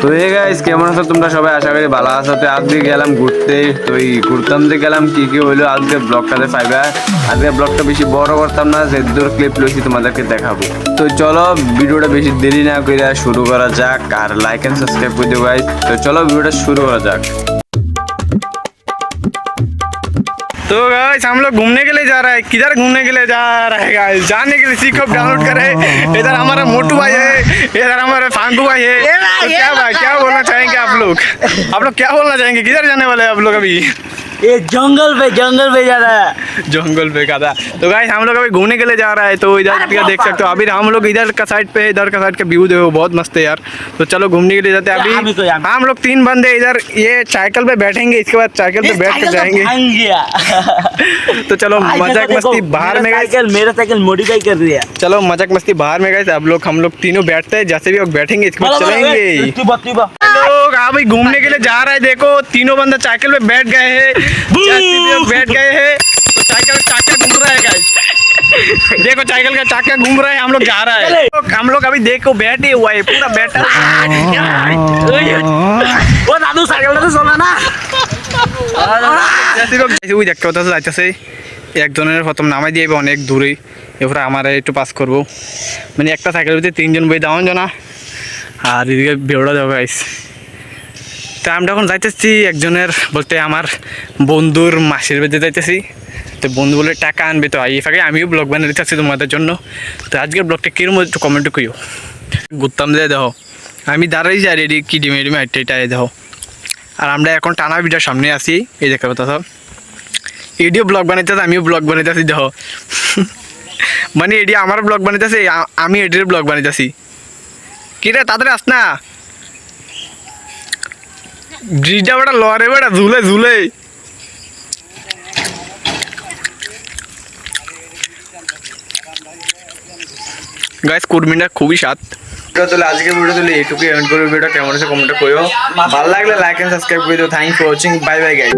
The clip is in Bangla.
তো এই গাইস কেমন আছো তোমরা সবাই, আশা করি ভালো আছো। তো আজকে গেলাম ঘুরতে, তো এই ঘুরতাম যে গেলাম কি কি হইলো আজকে ব্লগটাতে পাইবা। আজকে ব্লগটা বেশি বড় করতাম না, যে দূর ক্লিপ লইছি তোমাদেরকে দেখাবো। তো চলো ভিডিওটা বেশি দেরি না করে শুরু করা যাক, আর লাইক এন্ড সাবস্ক্রাইব করে দিও গাইস। তো চলো ভিডিওটা শুরু করা যাক। तो गाइस हम लोग घूमने के लिए जा रहा है। किधर घूमने के लिए जा रहा है गाइस? जाने के लिए सीखो, डाउनलोड करें। इधर हमारा मोटू भाई है, इधर हमारा फांगू भाई है। तो क्या बोलना चाहेंगे आप लोग क्या बोलना चाहेंगे? किधर जाने वाले हैं आप लोग अभी? ये जंगल पे जा रहा है। जंगल पे का था। तो गाइस हम लोग अभी घूमने के लिए जा रहा है। तो इधर क्या देख सकते हो, अभी हम लोग इधर का साइड पे, इधर का साइड का व्यू देखो, बहुत मस्त है यार। तो चलो घूमने के लिए जाते हैं अभी। हम लोग 3 बंदे इधर ये साइकिल पे बैठेंगे, इसके बाद साइकिल पे बैठ कर जाएंगे। तो चलो मजाक मस्ती बाहर में गाइस। मेरा साइकिल मॉडिफाई कर दिया। चलो मजाक मस्ती बाहर में गाइस। हम लोग तीनों बैठते हैं, जैसे भी लोग बैठेंगे इसके बाद चलेंगे। लोग अभी घूमने के लिए जा रहे हैं। देखो तीनों बंदे साइकिल पे बैठ गए हैं, बैठ गए हैं। तो साइकिल का चाका घूम रहा है गाइस। देखो साइकिल का चाका घूम रहा है, हम लोग जा रहा है। हम लोग अभी देखो बैठे हुआ है, पूरा बैठा। वो दादू साइकिल तो चला ना। जैसे लोग ওই দেখতে পাচ্ছ যাইতেছে, একজনের প্রথম নামাই দিয়ে অনেক দূরে, এরপরে আমার একটু পাস করবো। মানে একটা সাইকেলের ভিতরে 3 জন বই দাওয়ান জানা, আর এদিকে বেরোটা যাবো গাইস। তা আমরা এখন যাইতেছি একজনের, বলতে আমার বন্ধুর মাসির বেঁধে যাইতেছি। তো বন্ধু বলে টাকা আনবে, তো এই ফাঁকে আমিও ব্লগ বানিয়ে দিতেছি তোমাদের জন্য। তো আজকের ব্লগটা কিরম একটু কমেন্ট করিও। ঘুরতাম যে দেখো আমি দাঁড়াই যাই রেডি কি ডিমে ডিমে হাইটাই দেখো। আর আমরা এখন টানা ভিডিওর সামনে আসি, এই দেখতে পাচ্ছ এডিও ব্লগ বানাইতেছে, আমিও ব্লগ বানাইতেছি দেখো। মানে এডি আমার ব্লগ বানাইতেছে, আমি এডির ব্লগ বানাইতেছি। কি রে তাদের আস না, ব্রিজটা বেটা লরে বেটা ঝুলে ঝুলে। গাইস কুরমিনটা খুবই স্বাদ। তাহলে আজকে ভিডিও তাহলে এইটুকুই এন্ড করব। ভিডিওটা কেমন হয়েছে কমেন্টে কইও, ভালো লাগলে লাইক এন্ড সাবস্ক্রাইব করে দিও। Thanks for watching, bye bye guys.